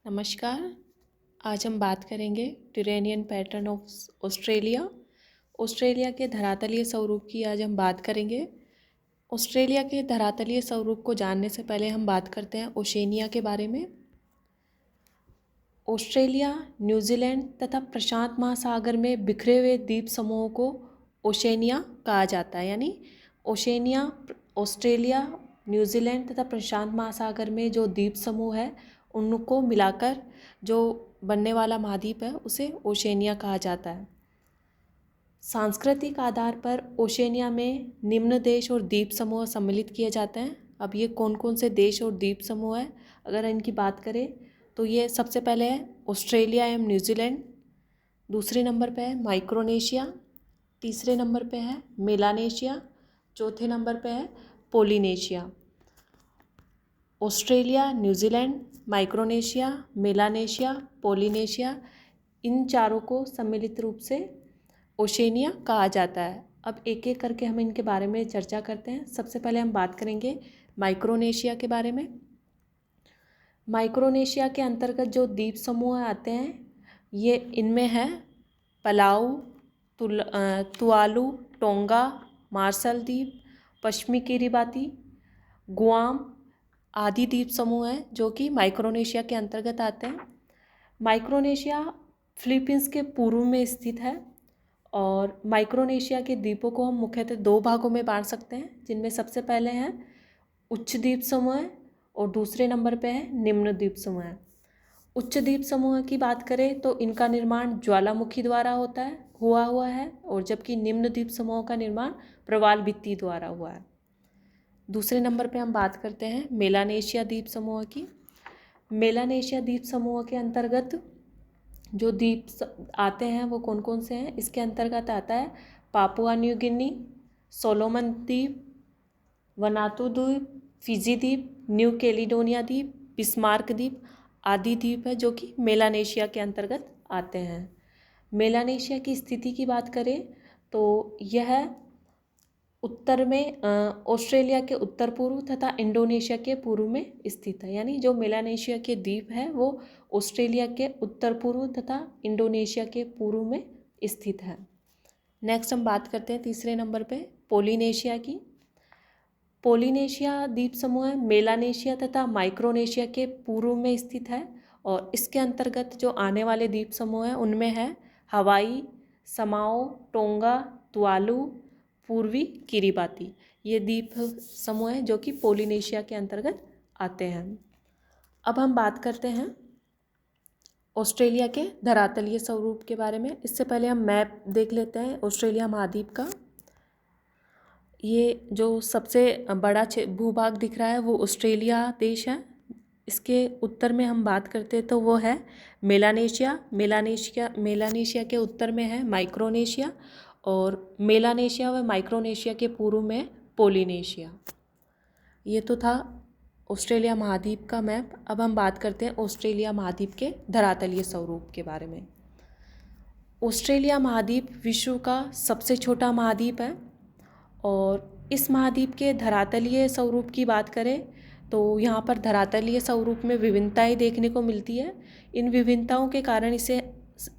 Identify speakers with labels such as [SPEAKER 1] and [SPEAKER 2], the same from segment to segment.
[SPEAKER 1] नमस्कार। आज हम बात करेंगे Tyrrhenian pattern of Australia. Australia के धरातलीय स्वरूप की आज हम बात करेंगे। ऑस्ट्रेलिया के धरातलीय स्वरूप को जानने से पहले हम बात करते हैं ओशेनिया के बारे में। ऑस्ट्रेलिया, न्यूजीलैंड तथा प्रशांत महासागर में बिखरे हुए द्वीप समूहों को ओशेनिया कहा जाता है। यानी ओशेनिया ऑस्ट्रेलिया, न्यूजीलैंड तथा प्रशांत महासागर में जो द्वीप समूह है उनको मिलाकर जो बनने वाला महाद्वीप है उसे ओशेनिया कहा जाता है। सांस्कृतिक आधार पर ओशेनिया में निम्न देश और द्वीप समूह सम्मिलित किए जाते हैं। अब ये कौन कौन से देश और द्वीप समूह है, अगर इनकी बात करें तो ये सबसे पहले है ऑस्ट्रेलिया एवं न्यूजीलैंड, दूसरे नंबर पे है माइक्रोनेशिया, तीसरे नंबर पे है मेलानेशिया, चौथे नंबर पे है Polynesia. Australia, New Zealand, Micronesia, Melanesia, Polynesia, इन चारों को सम्मिलित रूप से ओशेनिया कहा जाता है। अब एक एक करके हम इनके बारे में चर्चा करते हैं। सबसे पहले हम बात करेंगे माइक्रोनेशिया के बारे में। माइक्रोनेशिया के अंतर्गत जो द्वीप समूह आते हैं ये इनमें है पलाऊ, तुआलू, टोंगा, मार्शल द्वीप, पश्चिमी किरिबाती, गुआम आदि द्वीप समूह हैं जो कि माइक्रोनेशिया के अंतर्गत आते हैं। माइक्रोनेशिया फिलीपींस के पूर्व में स्थित है और माइक्रोनेशिया के द्वीपों को हम मुख्यतः दो भागों में बांट सकते हैं, जिनमें सबसे पहले हैं उच्च द्वीप समूह और दूसरे नंबर पे है निम्न द्वीप समूह। उच्च द्वीप समूह की बात करें तो इनका निर्माण ज्वालामुखी द्वारा हुआ है और जबकि निम्न द्वीप समूह का निर्माण प्रवाल भित्ति द्वारा हुआ है। दूसरे नंबर पे हम बात करते हैं मेलानेशिया द्वीप समूह की। मेलानेशिया द्वीप समूह के अंतर्गत जो द्वीप आते हैं वो कौन कौन से हैं, इसके अंतर्गत आता है पापुआ न्यू गिनी, सोलोमन द्वीप, वनातु द्वीप, फिजी द्वीप, न्यू कैलिडोनिया द्वीप, बिस्मार्क द्वीप आदि द्वीप है जो कि मेलानेशिया के अंतर्गत आते हैं। मेलानेशिया की स्थिति की बात करें तो यह उत्तर में ऑस्ट्रेलिया के उत्तर पूर्व तथा इंडोनेशिया के पूर्व में स्थित है। यानी जो मेलानेशिया के द्वीप है वो ऑस्ट्रेलिया के उत्तर पूर्व तथा इंडोनेशिया के पूर्व में स्थित है। नेक्स्ट हम बात करते हैं तीसरे नंबर पे पोलिनेशिया की। पोलिनेशिया द्वीप समूह मेलानेशिया तथा माइक्रोनेशिया के पूर्व में स्थित है और इसके अंतर्गत जो आने वाले द्वीप समूह हैं उनमें है हवाई, समाओ, टोंगा, तुआलू, पूर्वी किरिबाती। ये द्वीप समूह हैं जो कि पोलिनेशिया के अंतर्गत आते हैं। अब हम बात करते हैं ऑस्ट्रेलिया के धरातलीय स्वरूप के बारे में। इससे पहले हम मैप देख लेते हैं ऑस्ट्रेलिया महाद्वीप का। ये जो सबसे बड़ा भूभाग दिख रहा है वो ऑस्ट्रेलिया देश है। इसके उत्तर में हम बात करते हैं तो वो है मेलानेशिया के उत्तर में है माइक्रोनेशिया और मेलानेशिया व माइक्रोनेशिया के पूर्व में पोलिनेशिया। ये तो था ऑस्ट्रेलिया महाद्वीप का मैप। अब हम बात करते हैं ऑस्ट्रेलिया महाद्वीप के धरातलीय स्वरूप के बारे में। ऑस्ट्रेलिया महाद्वीप विश्व का सबसे छोटा महाद्वीप है और इस महाद्वीप के धरातलीय स्वरूप की बात करें तो यहाँ पर धरातलीय स्वरूप में विभिन्नताएं देखने को मिलती है। इन विभिन्नताओं के कारण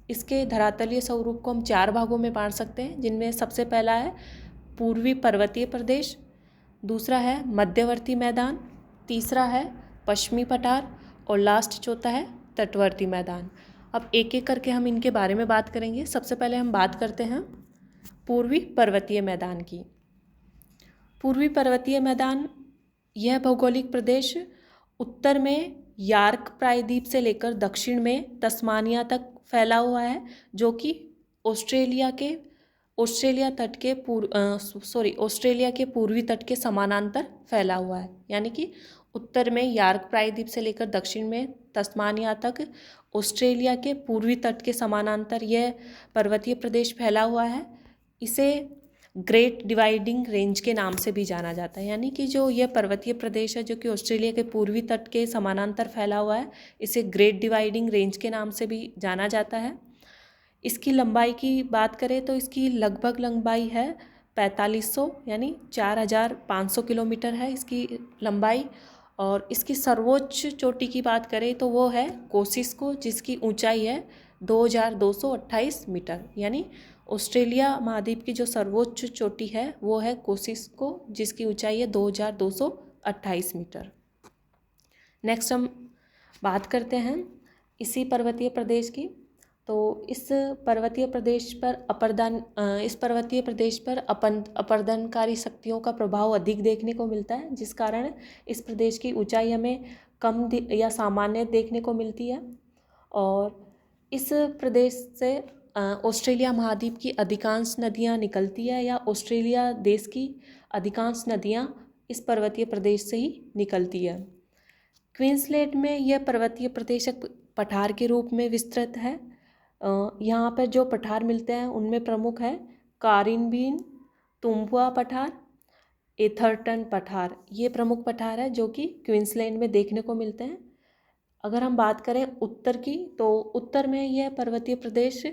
[SPEAKER 1] इसके धरातलीय स्वरूप को हम चार भागों में बांट सकते हैं, जिनमें सबसे पहला है पूर्वी पर्वतीय प्रदेश, दूसरा है मध्यवर्ती मैदान, तीसरा है पश्चिमी पठार और लास्ट चौथा है तटवर्ती मैदान। अब एक एक करके हम इनके बारे में बात करेंगे। सबसे पहले हम बात करते हैं पूर्वी पर्वतीय मैदान की। पूर्वी पर्वतीय मैदान यह भौगोलिक प्रदेश उत्तर में यार्क प्रायद्वीप से लेकर दक्षिण में तस्मानिया तक फैला हुआ है, जो कि ऑस्ट्रेलिया के पूर्वी तट के समानांतर फैला हुआ है। यानी कि उत्तर में यार्क प्रायद्वीप से लेकर दक्षिण में तस्मानिया तक ऑस्ट्रेलिया के पूर्वी तट के समानांतर यह पर्वतीय प्रदेश फैला हुआ है। इसे ग्रेट डिवाइडिंग रेंज के नाम से भी जाना जाता है। यानी कि जो यह पर्वतीय प्रदेश है जो कि ऑस्ट्रेलिया के पूर्वी तट के समानांतर फैला हुआ है, इसे ग्रेट डिवाइडिंग रेंज के नाम से भी जाना जाता है। इसकी लंबाई की बात करें तो इसकी लगभग लंबाई है 4500 यानी 4500 किलोमीटर है इसकी लंबाई और इसकी सर्वोच्च चोटी की बात करें तो वो है कोसिस्को, जिसकी ऊंचाई है 2228 मीटर। यानी ऑस्ट्रेलिया महाद्वीप की जो सर्वोच्च चोटी है वो है कोसिस्को, जिसकी ऊंचाई है 2228 मीटर। नेक्स्ट हम बात करते हैं इसी पर्वतीय प्रदेश की। तो इस पर्वतीय प्रदेश पर अपरदनकारी शक्तियों का प्रभाव अधिक देखने को मिलता है, जिस कारण इस प्रदेश की ऊंचाई हमें कम या सामान्य देखने को मिलती है। और इस प्रदेश से ऑस्ट्रेलिया महाद्वीप की अधिकांश नदियां निकलती है, या ऑस्ट्रेलिया देश की अधिकांश नदियां इस पर्वतीय प्रदेश से ही निकलती है। क्वींसलैंड में यह पर्वतीय प्रदेश एक पठार के रूप में विस्तृत है। यहाँ पर जो पठार मिलते हैं उनमें प्रमुख है कारिनबीन, तुम्बुआ पठार, एथरटन पठार। ये प्रमुख पठार है जो कि क्वींसलैंड में देखने को मिलते हैं। अगर हम बात करें उत्तर की, तो उत्तर में यह पर्वतीय प्रदेश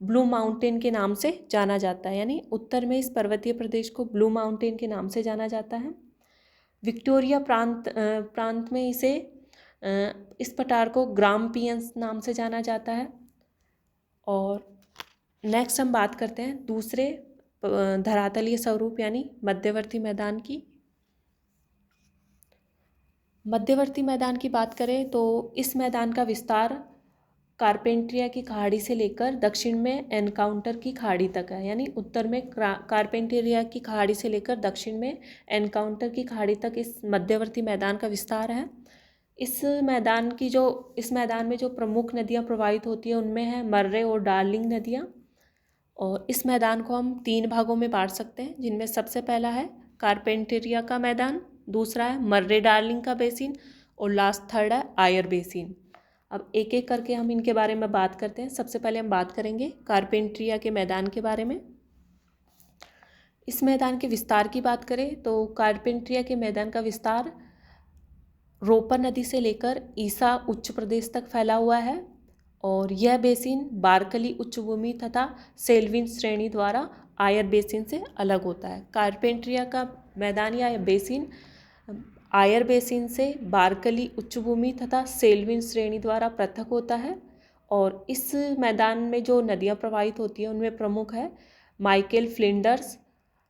[SPEAKER 1] ब्लू माउंटेन के नाम से जाना जाता है। यानी उत्तर में इस पर्वतीय प्रदेश को ब्लू माउंटेन के नाम से जाना जाता है। विक्टोरिया प्रांत में इस पठार को ग्रामपियंस नाम से जाना जाता है। और नेक्स्ट हम बात करते हैं दूसरे धरातलीय स्वरूप यानी मध्यवर्ती मैदान की। मध्यवर्ती मैदान की बात करें तो इस मैदान का विस्तार कारपेंट्रिया की खाड़ी से लेकर दक्षिण में एनकाउंटर की खाड़ी तक है। यानी उत्तर में कारपेंट्रिया की खाड़ी से लेकर दक्षिण में एनकाउंटर की खाड़ी तक इस मध्यवर्ती मैदान का विस्तार है। इस मैदान में जो प्रमुख नदियाँ प्रवाहित होती हैं उनमें है मर्रे और डार्लिंग नदियाँ। और इस मैदान को हम 3 भागों में बांट सकते हैं, जिनमें सबसे पहला है कारपेंटेरिया का मैदान, दूसरा है मर्रे डार्लिंग का बेसिन और लास्ट थर्ड है आयर बेसिन। अब एक एक करके हम इनके बारे में बात करते हैं। सबसे पहले हम बात करेंगे कारपेंट्रिया के मैदान के बारे में। इस मैदान के विस्तार की बात करें तो कारपेंट्रिया के मैदान का विस्तार रोपर नदी से लेकर ईसा उच्च प्रदेश तक फैला हुआ है। और यह बेसिन बारकली उच्च भूमि तथा सेल्विन श्रेणी द्वारा आयर बेसिन से अलग होता है। कारपेंट्रिया का मैदान या बेसिन आयर बेसिन से बारकली उच्च भूमि तथा सेल्विन श्रेणी द्वारा पृथक होता है। और इस मैदान में जो नदियाँ प्रवाहित होती हैं उनमें प्रमुख है माइकल फ्लिंडर्स,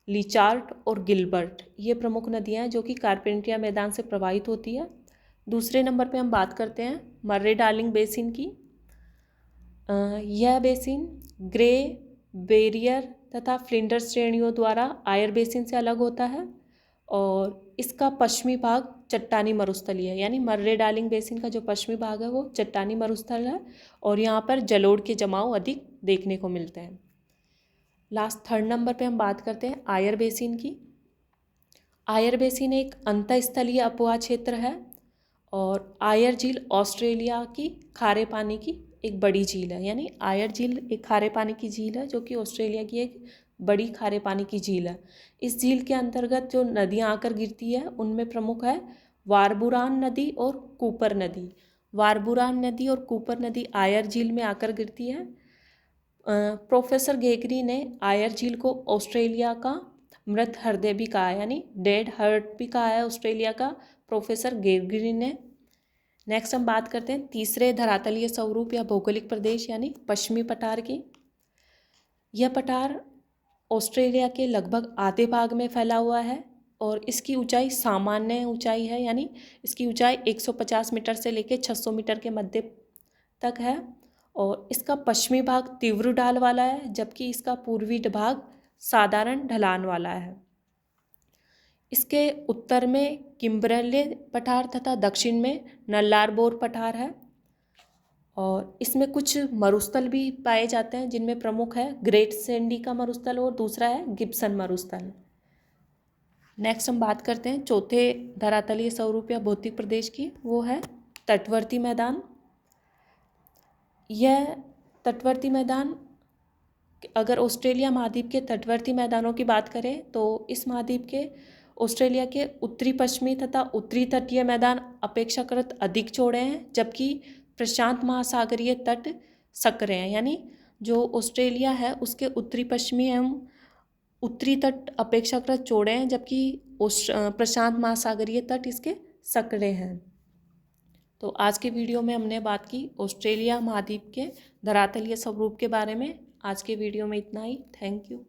[SPEAKER 1] लिचार्ट और गिलबर्ट। ये प्रमुख नदियाँ हैं जो कि कारपेंट्रिया मैदान से प्रवाहित होती है। दूसरे नंबर पे हम बात करते हैं मर्रे डार्लिंग बेसिन की। यह बेसिन ग्रे, बेरियर तथा फ्लिंडर्स श्रेणियों द्वारा आयर बेसिन से अलग होता है। और इसका पश्चिमी भाग चट्टानी मरुस्थलीय है। यानी मर्रे डार्लिंग बेसिन का जो पश्चिमी भाग है वो चट्टानी मरुस्थल है और यहाँ पर जलोढ़ के जमाव अधिक देखने को मिलते हैं। लास्ट थर्ड नंबर पे हम बात करते हैं आयर बेसिन की। आयर बेसिन एक अंतःस्थलीय अपवाह क्षेत्र है और आयर झील ऑस्ट्रेलिया की खारे पानी की एक बड़ी झील है। यानी आयर झील एक खारे पानी की झील है जो कि ऑस्ट्रेलिया की एक बड़ी खारे पानी की झील है। इस झील के अंतर्गत जो नदियाँ आकर गिरती है उनमें प्रमुख है वारबुरान नदी और कूपर नदी। वारबुरान नदी और कूपर नदी आयर झील में आकर गिरती है। प्रोफेसर घेगरी ने आयर झील को ऑस्ट्रेलिया का मृत हृदय भी कहा है, यानी डेड हार्ट भी कहा है ऑस्ट्रेलिया का प्रोफेसर घेगरी ने। नेक्स्ट हम बात करते हैं तीसरे धरातलीय स्वरूप या भौगोलिक प्रदेश यानी पश्चिमी पठार की। यह पठार ऑस्ट्रेलिया के लगभग आधे भाग में फैला हुआ है और इसकी ऊंचाई सामान्य ऊंचाई है। यानी इसकी ऊंचाई 150 मीटर से लेकर 600 मीटर के मध्य तक है। और इसका पश्चिमी भाग तीव्र ढाल वाला है जबकि इसका पूर्वी भाग साधारण ढलान वाला है। इसके उत्तर में किम्बरले पठार तथा दक्षिण में नल्लारबोर पठार है। और इसमें कुछ मरुस्थल भी पाए जाते हैं जिनमें प्रमुख है ग्रेट सैंडी का मरुस्थल और दूसरा है गिब्सन मरुस्थल। नेक्स्ट हम बात करते हैं चौथे धरातलीय स्वरूप या भौतिक प्रदेश की, वो है तटवर्ती मैदान। यह तटवर्ती मैदान अगर ऑस्ट्रेलिया महाद्वीप के तटवर्ती मैदानों की बात करें तो इस महाद्वीप के ऑस्ट्रेलिया के उत्तरी पश्चिमी तथा उत्तरी तटीय मैदान अपेक्षाकृत अधिक चौड़े हैं जबकि प्रशांत महासागरीय तट सक्रिय हैं। यानी जो ऑस्ट्रेलिया है उसके उत्तरी पश्चिमी एवं उत्तरी तट अपेक्षाकृत चौड़े हैं जबकि प्रशांत महासागरीय तट इसके सकड़े हैं। तो आज के वीडियो में हमने बात की ऑस्ट्रेलिया महाद्वीप के धरातलीय स्वरूप के बारे में। आज के वीडियो में इतना ही। Thank you.